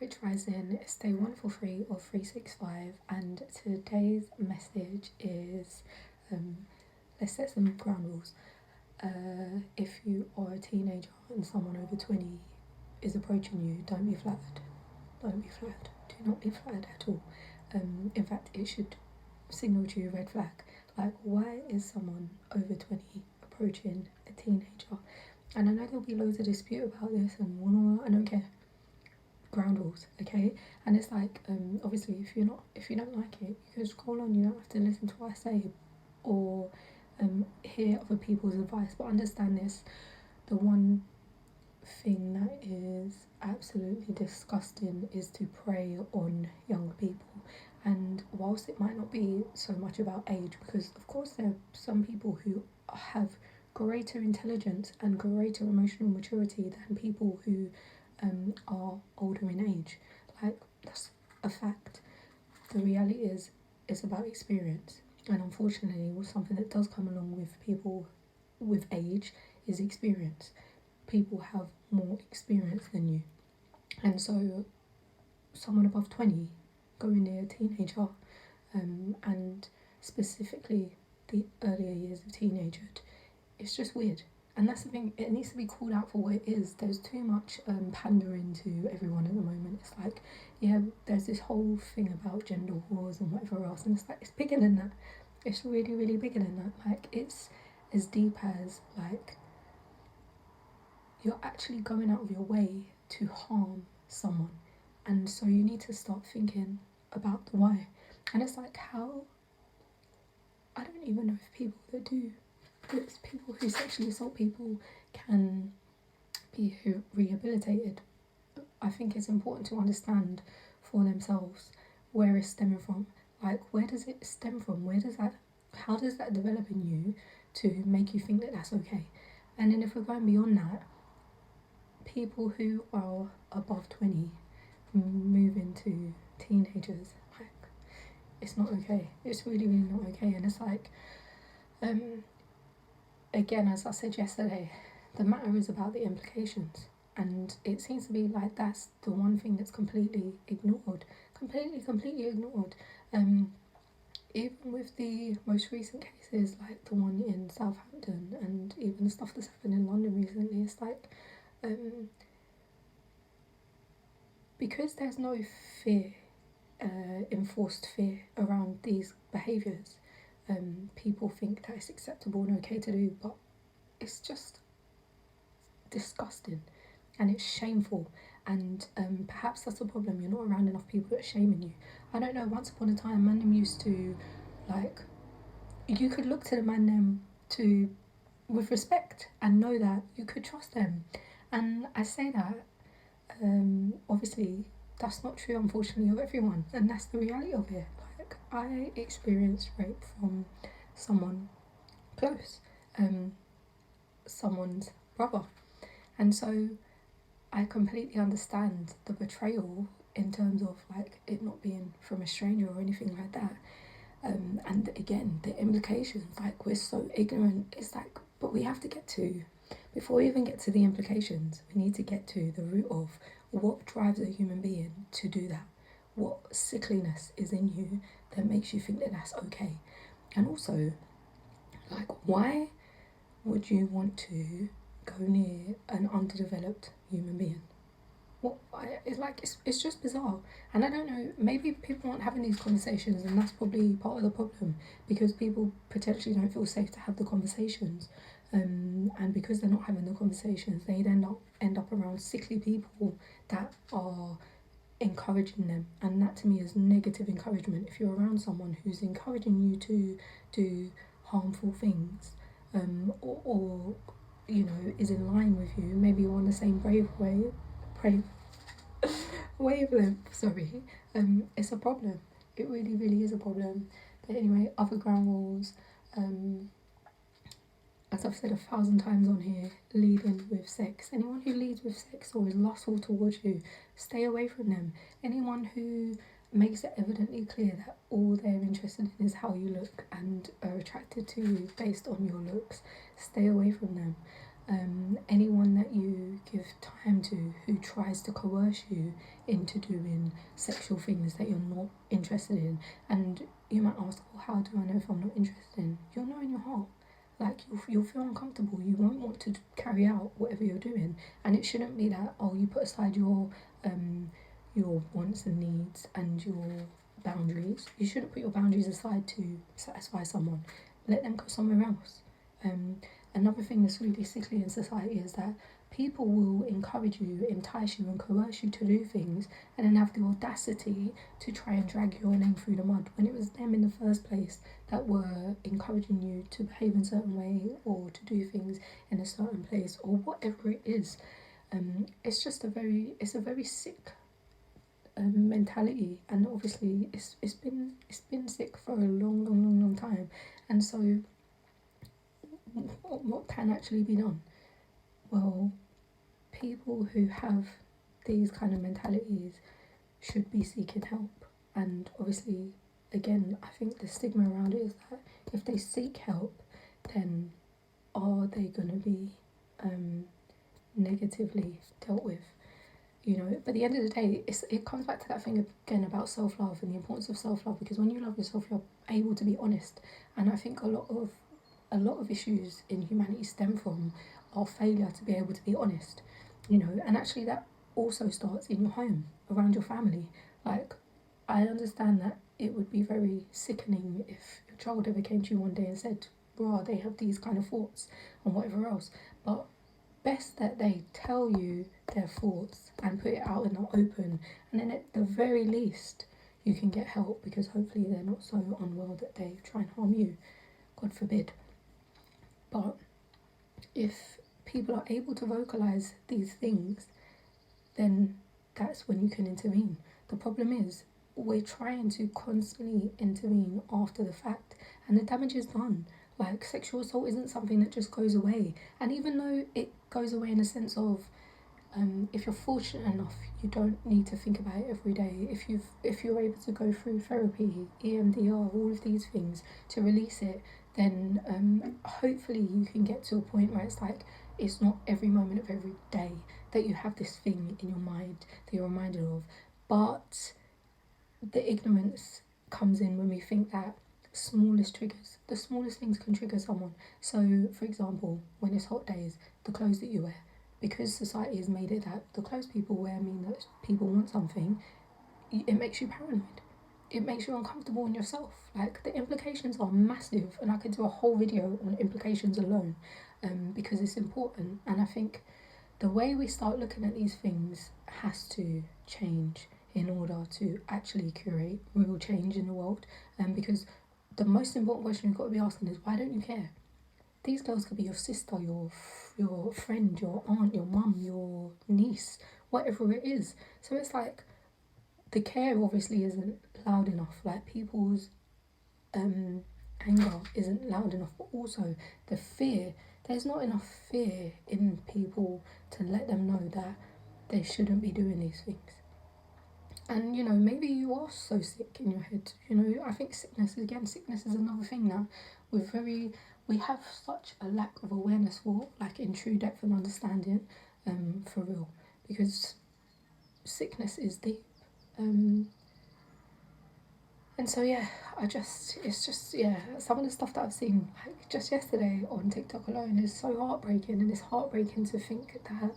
Rich Rising, it's day 143 of 365, and today's message is let's set some ground rules. If you are a teenager and someone over 20 is approaching you, don't be flattered. Don't be flattered. Do not be flattered at all. In fact, it should signal to you a red flag. Like, why is someone over 20 approaching a teenager? And I know there'll be loads of dispute about this, and I don't care. Ground rules, okay? And it's like, obviously, if you don't like it, you can scroll on. You don't have to listen to what I say, or hear other people's advice. But understand this: the one thing that is absolutely disgusting is to prey on young people. And whilst it might not be so much about age, because of course there are some people who have greater intelligence and greater emotional maturity than people who are older in age. Like, that's a fact. The reality is, it's about experience. And unfortunately, something that does come along with people with age is experience. People have more experience than you. And so, someone above 20 going near a teenager, and specifically the earlier years of teenagehood, it's just weird. And that's the thing, it needs to be called out for what it is. There's too much pandering to everyone at the moment. It's like, yeah, there's this whole thing about gender wars and whatever else, and it's like, it's bigger than that. It's really, really bigger than that. Like, it's as deep as, like, you're actually going out of your way to harm someone. And so you need to start thinking about the why. And it's like, how, I don't even know if people that do this, people who sexually assault people, can be rehabilitated. I think it's important to understand for themselves where it's stemming from. Like, where does it stem from? How does that develop in you to make you think that that's okay? And then if we're going beyond that, people who are above 20 move into teenagers, like, it's not okay. It's really, really not okay. And it's like, again, as I said yesterday, the matter is about the implications. And it seems to be like that's the one thing that's completely ignored. Completely ignored. Even with the most recent cases, like the one in Southampton, and even the stuff that's happened in London recently, it's like, because there's no fear, enforced fear around these behaviours, people think that it's acceptable and okay to do, but it's just disgusting and it's shameful. And perhaps that's the problem. You're not around enough people that are shaming you. I don't know, once upon a time, man them used to, like, you could look to the man them to with respect and know that you could trust them. And I say that, obviously that's not true, unfortunately, of everyone, and that's the reality of it. Like, I experienced rape from someone close, someone's brother, and so I completely understand the betrayal in terms of, like, it not being from a stranger or anything like that. And again, the implications, like, we're so ignorant. It's like, but we have to get to, before we even get to the implications, we need to get to the root of what drives a human being to do that. What sickliness is in you that makes you think that that's okay? And also, like, why would you want to go near an underdeveloped human being? It's just bizarre. And I don't know, maybe people aren't having these conversations, and that's probably part of the problem, because people potentially don't feel safe to have the conversations. And because they're not having the conversations, they then end up around sickly people that are encouraging them. And that, to me, is negative encouragement. If you're around someone who's encouraging you to do harmful things, or you know, is in line with you, maybe you're on the same wavelength, sorry, it's a problem. It really, really is a problem. But anyway, other ground rules, as I've said 1,000 times on here, leading with sex. Anyone who leads with sex or is lustful towards you, stay away from them. Anyone who makes it evidently clear that all they're interested in is how you look and are attracted to you based on your looks, stay away from them. Anyone that you give time to who tries to coerce you into doing sexual things that you're not interested in. And you might ask, well, how do I know if I'm not interested in? You'll know in your heart. Like, you'll feel uncomfortable. You won't want to carry out whatever you're doing. And it shouldn't be that, oh, you put aside your wants and needs and your boundaries. You shouldn't put your boundaries aside to satisfy someone. Let them go somewhere else. Another thing that's really sickly in society is that people will encourage you, entice you, and coerce you to do things, and then have the audacity to try and drag your name through the mud when it was them in the first place that were encouraging you to behave in a certain way or to do things in a certain place or whatever it is. It's just a very sick mentality, and obviously it's been sick for a long time. And so what can actually be done? Well, people who have these kind of mentalities should be seeking help. And obviously, again, I think the stigma around it is that if they seek help, then are they going to be negatively dealt with? You know, but at the end of the day, it comes back to that thing again about self-love and the importance of self-love, because when you love yourself, you're able to be honest. And I think a lot of issues in humanity stem from our failure to be able to be honest, you know. And actually that also starts in your home, around your family. Like, I understand that it would be very sickening if your child ever came to you one day and said, "Rah, they have these kind of thoughts," and whatever else. But best that they tell you their thoughts and put it out in the open, and then at the very least you can get help, because hopefully they're not so unwell that they try and harm you, God forbid. But if people are able to vocalize these things, then that's when you can intervene. The problem is we're trying to constantly intervene after the fact, and the damage is done. Like, sexual assault isn't something that just goes away. And even though it goes away in a sense of, if you're fortunate enough, you don't need to think about it every day. If you're able to go through therapy, EMDR, all of these things to release it, then hopefully you can get to a point where it's like, it's not every moment of every day that you have this thing in your mind that you're reminded of. But the ignorance comes in when we think that the smallest things can trigger someone. So, for example, when it's hot days, the clothes that you wear, because society has made it that the clothes people wear mean that people want something, it makes you paranoid. It makes you uncomfortable in yourself. Like, the implications are massive, and I could do a whole video on implications alone, because it's important. And I think the way we start looking at these things has to change in order to actually curate real change in the world. Because the most important question you've got to be asking is, why don't you care? These girls could be your sister, your friend, your aunt, your mum, your niece, whatever it is. So it's like, the care obviously isn't loud enough. Like, people's anger isn't loud enough, but also the fear. There's not enough fear in people to let them know that they shouldn't be doing these things. And, you know, maybe you are so sick in your head. You know, I think sickness is another thing that we have such a lack of awareness for, like, in true depth and understanding, for real. Because sickness is deep. And so, yeah, some of the stuff that I've seen, like, just yesterday on TikTok alone is so heartbreaking. And it's heartbreaking to think that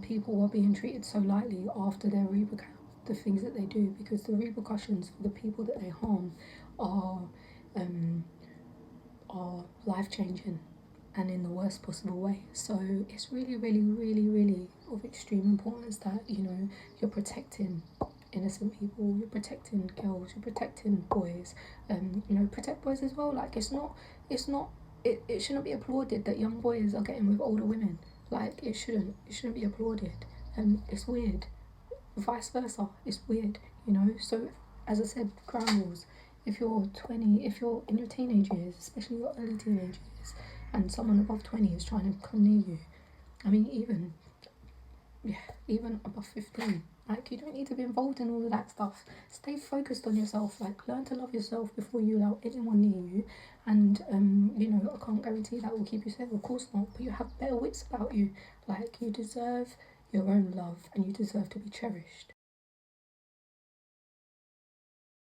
people are being treated so lightly after the things that they do, because the repercussions for the people that they harm are life-changing and in the worst possible way. So it's really, really, really, really of extreme importance that, you know, you're protecting innocent people, you're protecting girls, you're protecting boys, you know, protect boys as well. Like, it shouldn't be applauded that young boys are getting with older women. Like, it shouldn't be applauded. It's weird. Vice versa, it's weird, you know. So, as I said, ground rules. If you're 20, if you're in your teenage years, especially your early teenage years, and someone above 20 is trying to come near you, I mean, even above 15, Like, you don't need to be involved in all of that stuff. Stay focused on yourself. Like, learn to love yourself before you allow anyone near you. And you know, I can't guarantee that will keep you safe, of course not. But you have better wits about you. Like, you deserve your own love, and you deserve to be cherished.